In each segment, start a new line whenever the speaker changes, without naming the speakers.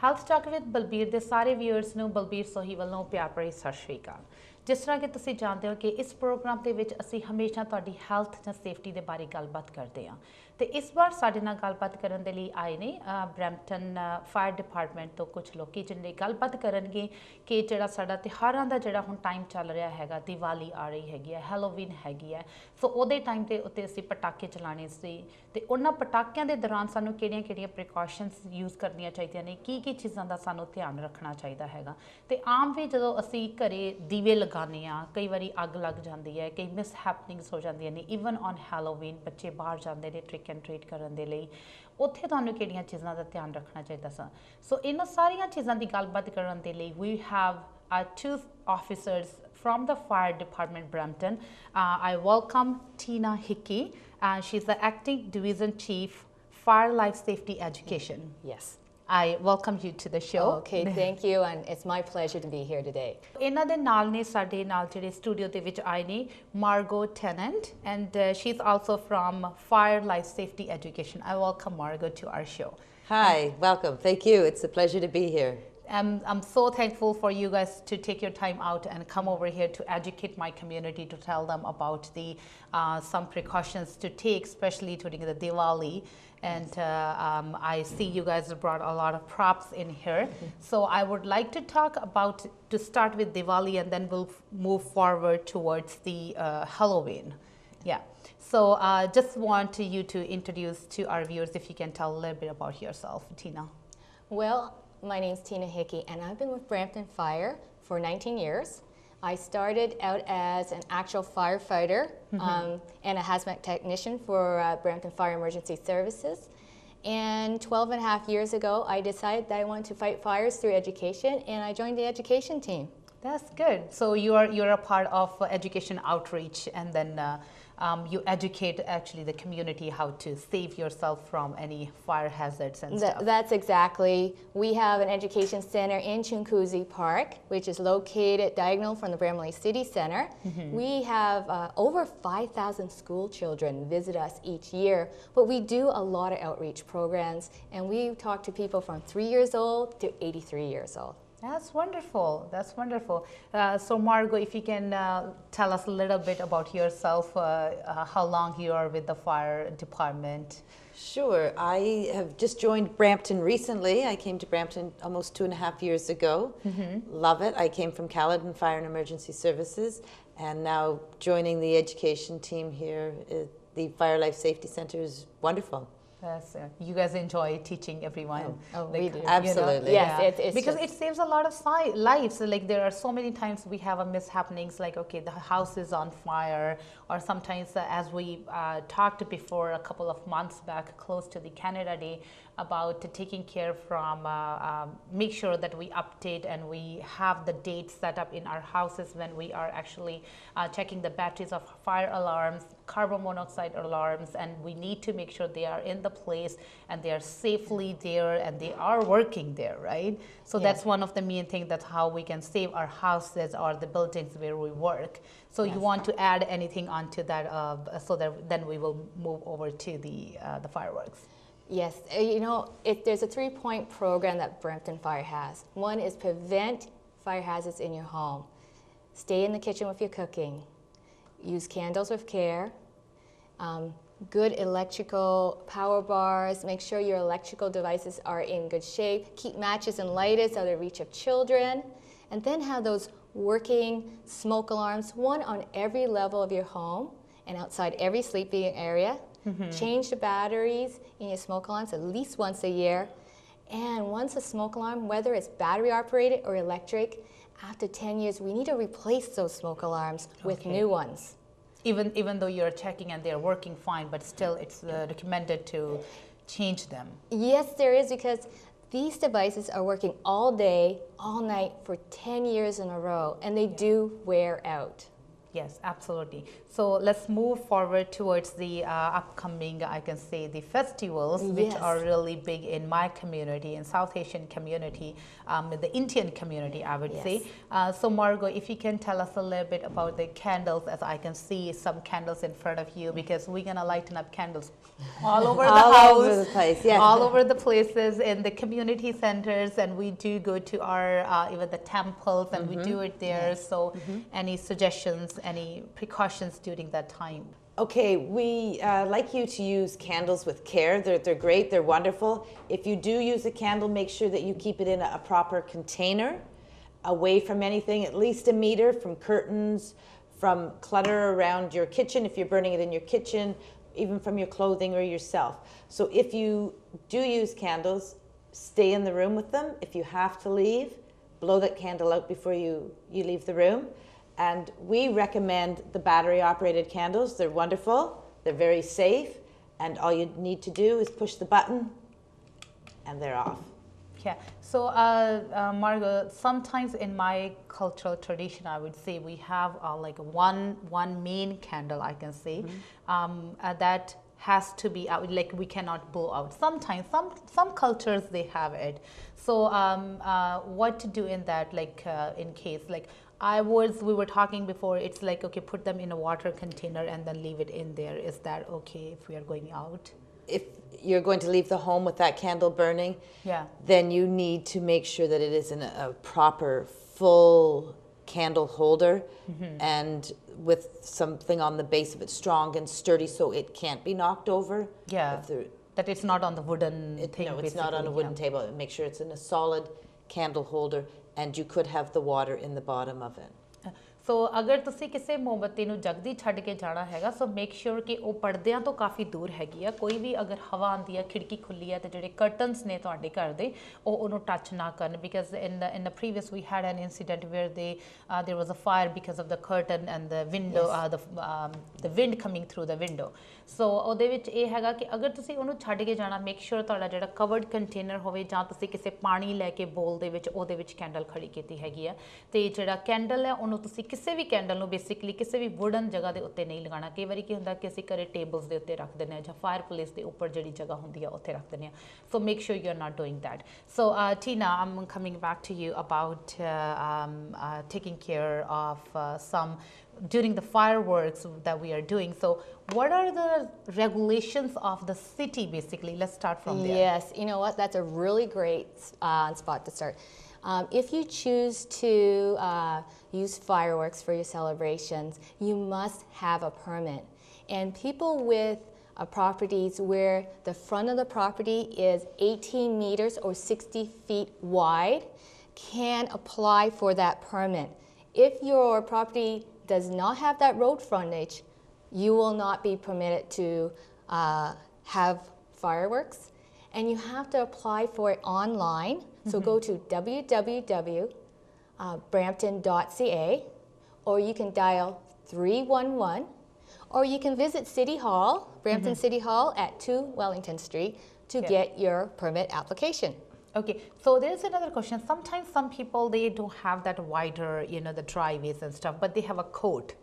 Health talk with Balbir ਦੇ ਸਾਰੇ viewers ਨੂੰ ਬਲਬੀਰ ਸੋਹੀ ਵੱਲੋਂ ਪਿਆਰ ਭਰੀ ਸਤਿ ਸ਼੍ਰੀ ਅਕਾਲ। ਜਿਸ ਤਰ੍ਹਾਂ ਕਿ ਤੁਸੀਂ ਜਾਣਦੇ ਹੋ ਕਿ ਇਸ ਪ੍ਰੋਗਰਾਮ ਦੇ ਵਿੱਚ ਅਸੀਂ ਹਮੇਸ਼ਾ ਤੁਹਾਡੀ ਹੈਲਥ ਜਾਂ ਸੇਫਟੀ ਦੇ ਬਾਰੇ ਗੱਲਬਾਤ ਕਰਦੇ ਹਾਂ ਤੇ ਇਸ ਵਾਰ ਸਾਡੇ ਨਾਲ ਗੱਲਬਾਤ ਕਰਨ ਦੇ ਲਈ ਆਏ ਨੇ ਬਰੈਂਪਟਨ ਫਾਇਰ ਡਿਪਾਰਟਮੈਂਟ ਤੋਂ ਕੁਝ ਲੋਕੀ ਜਿਹੜੇ ਗੱਲਬਾਤ ਕਰਨਗੇ ਕਿ ਜਿਹੜਾ ਸਾਡਾ ਤਿਉਹਾਰਾਂ ਦਾ ਜਿਹੜਾ ਹੁਣ ਟਾਈਮ ਚੱਲ ਰਿਹਾ ਹੈਗਾ, ਦੀਵਾਲੀ ਆ ਰਹੀ ਹੈਗੀ ਹੈ, ਹੈਲੋਵੀਨ ਹੈਗੀ ਹੈ, ਸੋ ਉਹਦੇ ਟਾਈਮ ਤੇ ਉੱਤੇ ਅਸੀਂ ਪਟਾਕੇ ਚਲਾਣੇ ਸੀ ਤੇ ਉਹਨਾਂ ਪਟਾਕਿਆਂ ਦੇ ਦੌਰਾਨ ਸਾਨੂੰ ਕਿਹੜੀਆਂ-ਕਿਹੜੀਆਂ ਪ੍ਰੀਕਾਸ਼ਨਸ ਯੂਜ਼ ਕਰਨੀਆਂ ਚਾਹੀਦੀਆਂ ਨੇ, ਕੀ ਚੀਜ਼ਾਂ ਦਾ ਸਾਨੂੰ ਧਿਆਨ ਰੱਖਣਾ ਚਾਹੀਦਾ ਹੈਗਾ। ਤੇ ਆਮ ਵੀ ਜਦੋਂ ਅਸੀਂ ਘਰੇ ਦੀਵੇ ਲਗਾਉਂਦੇ ਹਾਂ, ਕਈ ਵਾਰੀ ਅੱਗ ਲੱਗ ਜਾਂਦੀ ਹੈ, ਕਈ ਮਿਸ ਹੈਪਨਿੰਗਸ ਹੋ ਜਾਂਦੀਆਂ ਨੇ। ਈਵਨ ਔਨ ਹੈਲੋਵੀਨ ਬੱਚੇ ਬਾਹਰ ਜਾਂਦੇ ਨੇ ਟ੍ਰਿਕ ਐਂਡ ਟ੍ਰੀਟ ਕਰਨ ਦੇ ਲਈ, ਉੱਥੇ ਤੁਹਾਨੂੰ ਕਿਹੜੀਆਂ ਚੀਜ਼ਾਂ ਦਾ ਧਿਆਨ ਰੱਖਣਾ ਚਾਹੀਦਾ ਸੋ ਇਹਨਾਂ ਸਾਰੀਆਂ ਚੀਜ਼ਾਂ ਦੀ ਗੱਲਬਾਤ ਕਰਨ ਦੇ ਲਈ we have two officers from the fire department Brampton. I welcome Tina Hickey. She's the acting division chief fire life safety education.
Yes.
I welcome you to the show.
Okay, thank you, and it's my pleasure to be here today.
ਇਹਨਾਂ ਦੇ ਨਾਲ ਨੇ ਸਾਡੇ ਨਾਲ ਜਿਹੜੇ studio ਦੇ ਵਿੱਚ ਆਏ ਨੇ Margo Tennant, and she's also from Fire Life Safety Education. I welcome Margo to our show.
Hi, welcome. Thank you. It's a pleasure to be here.
I'm so thankful for you guys to take your time out and come over here to educate my community, to tell them about the some precautions to take, especially during the Diwali. And I see you guys brought a lot of props in here. So I would like to start with Diwali, and then we'll move forward towards the Halloween. Yeah. So just want you to introduce to our viewers, if you can tell a little bit about yourself, Tina.
Well, my name's Tina Hickey, and I've been with Brampton Fire for 19 years. I started out as an actual firefighter and a hazmat technician for Brampton Fire Emergency Services. And 12 and a half years ago, I decided that I wanted to fight fires through education, and I joined the education team.
That's good. So you're a part of education outreach, and then you educate actually the community how to save yourself from any fire hazards and stuff.
That's exactly. We have an education center in Chunkuzi Park, which is located diagonal from the Bramley City Center. We have over 5,000 school children visit us each year, but we do a lot of outreach programs, and we talk to people from 3 years old to 83 years old.
That's wonderful. That's wonderful. So Margo, if you can tell us a little bit about yourself, how long you are with the fire department.
Sure. I have just joined Brampton recently. I came to Brampton almost 2.5 years ago. Love it. I came from Caledon Fire and Emergency Services, and now joining the education team here at the Fire Life Safety Center is wonderful.
Yes, you guys enjoy teaching everyone.
We do.
Absolutely.
Yes, it's
because it saves a lot of lives. Like there are so many times we have a mishappenings, like okay, the house is on fire, or sometimes as we talked before a couple of months back, close to the Canada Day, about taking care from make sure that we update and we have the dates set up in our houses when we are actually checking the batteries of fire alarms, carbon monoxide alarms, and we need to make sure they are in the place and they are safely there and they are working there, right? So that's one of the main things, that's how we can save our houses or the buildings where we work. So you want to add anything onto that so that then we will move over to the fireworks.
Yes, you know, there's a 3-point program that Brampton Fire has. One is prevent fire hazards in your home. Stay in the kitchen with your cooking. Use candles with care. Good electrical power bars. Make sure your electrical devices are in good shape. Keep matches and lighters out of reach of children. And then have those working smoke alarms, one on every level of your home and outside every sleeping area. Change the batteries in your smoke alarms at least once a year. And once a smoke alarm, whether it's battery operated or electric, after 10 years, we need to replace those smoke alarms with new ones.
Even though you're checking and they're working fine, but still it's recommended to change them.
Yes, there is, because these devices are working all day, all night for 10 years in a row, and they do wear out.
Yes, absolutely. So let's move forward towards the upcoming, I can say, the festivals, which
Yes.
are really big in my community, in South Asian community, the Indian community, I would
Yes.
say. So Margo, if you can tell us a little bit about the candles, as I can see some candles in front of you, because we're gonna lighten up candles all over the
All
house,
over the place, yes.
all over the places in the community centers, and we do go to our even the temples, and we do it there.
Yes.
So any suggestions, any precautions during that time?
Okay, we like you to use candles with care. They're great, they're wonderful. If you do use a candle, make sure that you keep it in a proper container, away from anything, at least a meter from curtains, from clutter around your kitchen, if you're burning it in your kitchen, even from your clothing or yourself. So if you do use candles, stay in the room with them. If you have to leave, blow that candle out before you leave the room. And we recommend the battery-operated candles. They're wonderful, they're very safe, and all you need to do is push the button, and they're off.
Yeah. So, Margo, sometimes in my cultural tradition, I would say we have like one main candle, I can say, that has to be out. Like we cannot blow out. Sometimes, some cultures they have it. So, what to do in that? Like in case, like we were talking before. It's like, okay, put them in a water container and then leave it in there. Is that okay if we are going out?
If you're going to leave the home with that candle burning,
Yeah.
then you need to make sure that it is in a proper full candle holder and with something on the base of it strong and sturdy so it can't be knocked over.
Yeah. That it's not on the wooden thing.
No, it's not on a
basically,
wooden table. Make sure it's in a solid candle holder, and you could have the water in the bottom of it.
ਸੋ ਅਗਰ ਤੁਸੀਂ ਕਿਸੇ ਮੋਮਬੱਤੀ ਨੂੰ ਜਗਦੀ ਛੱਡ ਕੇ ਜਾਣਾ ਹੈਗਾ ਸੋ make ਸ਼ੋਰ ਕਿ ਉਹ ਪਰਦਿਆਂ ਤੋਂ ਕਾਫੀ ਦੂਰ ਹੈਗੀ ਆ ਕੋਈ ਵੀ ਅਗਰ ਹਵਾ ਆਉਂਦੀ ਆ ਖਿੜਕੀ ਖੁੱਲੀ ਆ ਤੇ ਜਿਹੜੇ ਕਰਟਨਸ ਨੇ ਤੁਹਾਡੇ ਘਰ ਦੇ ਉਹ ਉਹਨੂੰ ਟੱਚ ਨਾ ਕਰਨ because in the previous we had an incident where there was a fire because of the curtain and the window the wind coming through the window ਸੋ ਉਹਦੇ ਵਿੱਚ ਇਹ ਹੈਗਾ ਕਿ ਅਗਰ ਤੁਸੀਂ ਉਹਨੂੰ ਛੱਡ ਕੇ ਜਾਣਾ ਮੇਕ ਸ਼ੋਰ ਤੁਹਾਡਾ ਜਿਹੜਾ ਕਵਰਡ ਕੰਟੇਨਰ ਹੋਵੇ ਜਾਂ ਤੁਸੀਂ ਕਿਸੇ ਪਾਣੀ ਲੈ ਕੇ ਬੋਲ ਦੇ ਵਿੱਚ ਉਹਦੇ ਵਿੱਚ ਕੈਂਡਲ ਖੜੀ ਕੀਤੀ ਹੈਗੀ ਆ ਤੇ ਜਿਹੜਾ ਕੈਂਡਲ ਹੈ ਉਹਨੂੰ ਤੁਸੀਂ ਕਿਸੇ ਵੀ ਕੈਂਡਲ ਨੂੰ ਬੇਸਿਕਲੀ ਕਿਸੇ ਵੀ ਵੁਡਨ ਜਗ੍ਹਾ ਦੇ ਉੱਤੇ ਨਹੀਂ ਲਗਾਉਣਾ ਕਈ ਵਾਰੀ ਕੀ ਹੁੰਦਾ ਕਿ ਅਸੀਂ ਘਰੇ ਟੇਬਲਸ ਦੇ ਉੱਤੇ ਰੱਖ ਦਿੰਦੇ ਹਾਂ ਜਾਂ ਫਾਇਰ ਪਲੇਸ ਦੇ ਉੱਪਰ ਜਿਹੜੀ ਜਗ੍ਹਾ ਹੁੰਦੀ ਆ ਉੱਥੇ ਰੱਖ ਦਿੰਦੇ ਹਾਂ so make sure you are not doing that so Tina I'm coming back to you about taking care of some during the fireworks that we are doing. So what are the regulations of the city basically? Let's start from there.
Yes, you know what, that's a really great spot to start. If you choose to use fireworks for your celebrations, you must have a permit. And people with properties where the front of the property is 18 meters or 60 feet wide can apply for that permit. If your property does not have that road frontage, you will not be permitted to have fireworks. And you have to apply for it online. So go to www.brampton.ca, or you can dial 311, or you can visit City Hall, Brampton City Hall at 2 Wellington Street to get your permit application.
Okay, so there's another question. Sometimes some people, they don't have that wider, the driveways and stuff, but they have a court.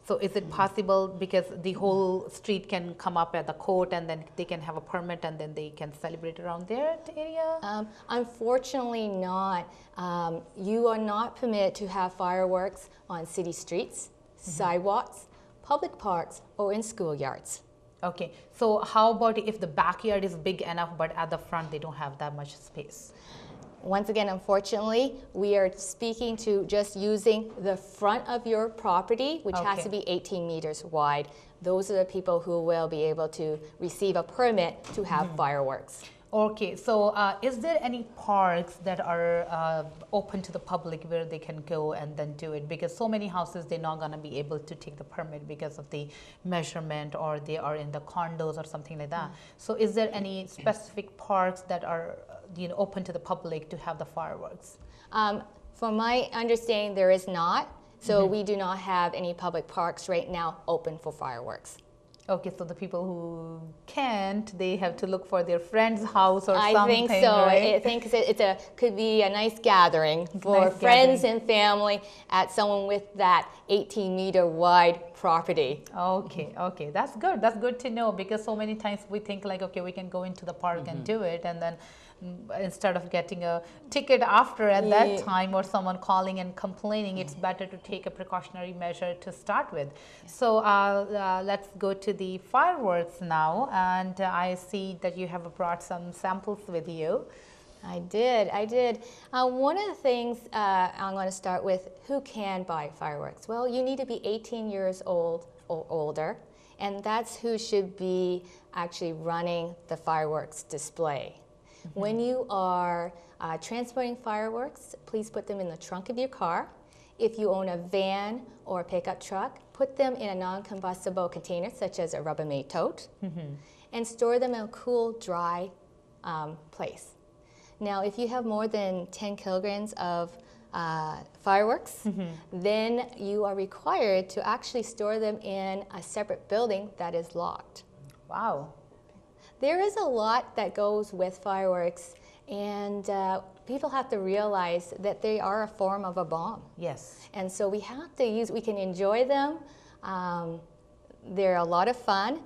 So is it possible because the whole street can come up at the court and then they can have a permit and then they can celebrate around their area?
Unfortunately not. You are not permitted to have fireworks on city streets, sidewalks, public parks, or in schoolyards.
Okay, so how about if the backyard is big enough but at the front they don't have that much space?
Once again, unfortunately, we are speaking to just using the front of your property, which has to be 18 meters wide. Those are the people who will be able to receive a permit to have fireworks.
Okay, so is there any parks that are open to the public where they can go and then do it? Because so many houses, they're not going to be able to take the permit because of the measurement, or they are in the condos or something like that. So is there any specific parks that are open to the public to have the fireworks?
From my understanding, there is not. So we do not have any public parks right now open for fireworks.
Okay, so the people who can't, they have to look for their friend's house or
I
something,
think so.
right?
I think could be a nice gathering for
Nice
friends
gathering.
and family at someone with that 18-meter wide property.
Okay, okay, that's good. That's good to know, because so many times we think like, okay, we can go into the park and do it, and then instead of getting a ticket after at that time, or someone calling and complaining, it's better to take a precautionary measure to start with. So let's go to the fireworks now, and I see that you have brought some samples with you.
I did. One of the things I'm going to start with, who can buy fireworks? Well, you need to be 18 years old or older, and that's who should be actually running the fireworks display. When you are transporting fireworks, please put them in the trunk of your car. If you own a van or a pickup truck, put them in a non-combustible container, such as a Rubbermaid tote, and store them in a cool, dry place. Now, if you have more than 10 kilograms of fireworks, then you are required to actually store them in a separate building that is locked.
Wow.
There is a lot that goes with fireworks, and people have to realize that they are a form of a bomb.
Yes.
And so we can enjoy them. They're a lot of fun,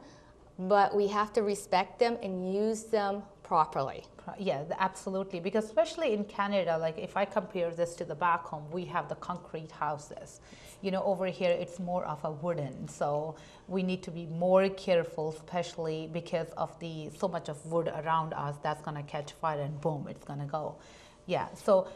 but we have to respect them and use them properly.
Yeah, absolutely. Because especially in Canada, like if I compare this to the back home, we have the concrete houses. You know, over here it's more of a wooden. So we need to be more careful, especially because of the so much of wood around us that's going to catch fire and boom, it's going to go. Yeah. So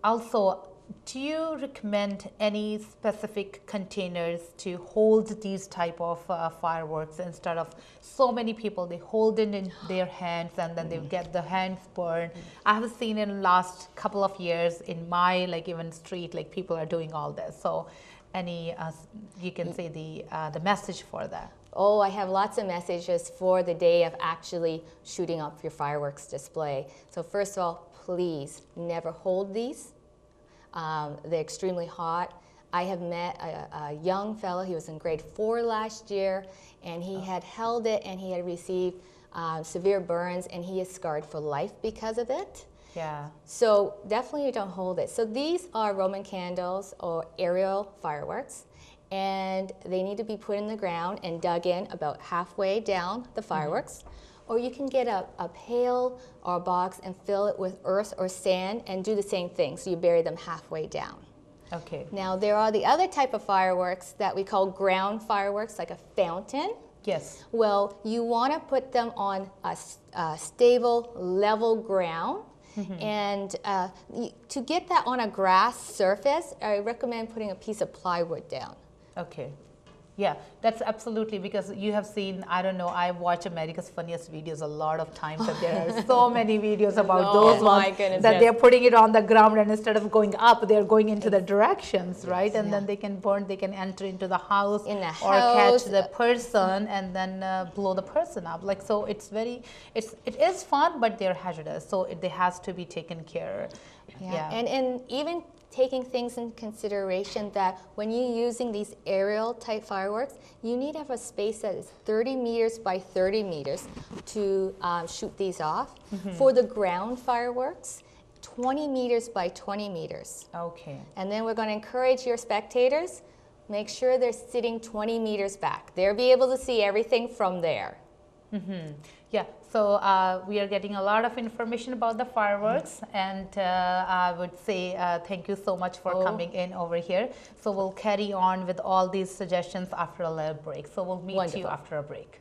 also, do you recommend any specific containers to hold these type of fireworks, instead of so many people, they hold it in their hands and then they get the hands burned? I have seen in the last couple of years in my even street, like people are doing all this. So any, you can say the message for that.
Oh, I have lots of messages for the day of actually shooting up your fireworks display. So first of all, please never hold these. They're extremely hot. I have met a young fellow, he was in grade 4 last year, and he had held it and he had received severe burns, and he is scarred for life because of it.
Yeah.
So definitely you don't hold it. So these are Roman candles or aerial fireworks, and they need to be put in the ground and dug in about halfway down the fireworks. Or you can get a pail or a box and fill it with earth or sand and do the same thing. So you bury them halfway down.
Okay.
Now there are the other type of fireworks that we call ground fireworks, like a fountain.
Yes.
Well, you want to put them on a stable, level ground. And to get that on a grass surface, I recommend putting a piece of plywood down.
Okay. Yeah, that's absolutely, because you have seen, I don't know, I watch America's Funniest Videos a lot of times, and there are so many videos about those ones that they're putting it on the ground, and instead of going up, they're going into the directions, right? And then they can burn, they can enter into the house, or catch the person and then blow the person up. Like, so it's very, it is fun, but they're hazardous, so they has to be taken care.
Yeah. And even taking things in consideration that when you're using these aerial type fireworks, you need to have a space that is 30 meters by 30 meters to shoot these off. For the ground fireworks, 20 meters by 20 meters.
Okay.
And then we're going to encourage your spectators, make sure they're sitting 20 meters back. They'll be able to see everything from there.
Yeah, so we are getting a lot of information about the fireworks, and I would say thank you so much for coming in over here. So we'll carry on with all these suggestions after a little break. So we'll meet you after a break.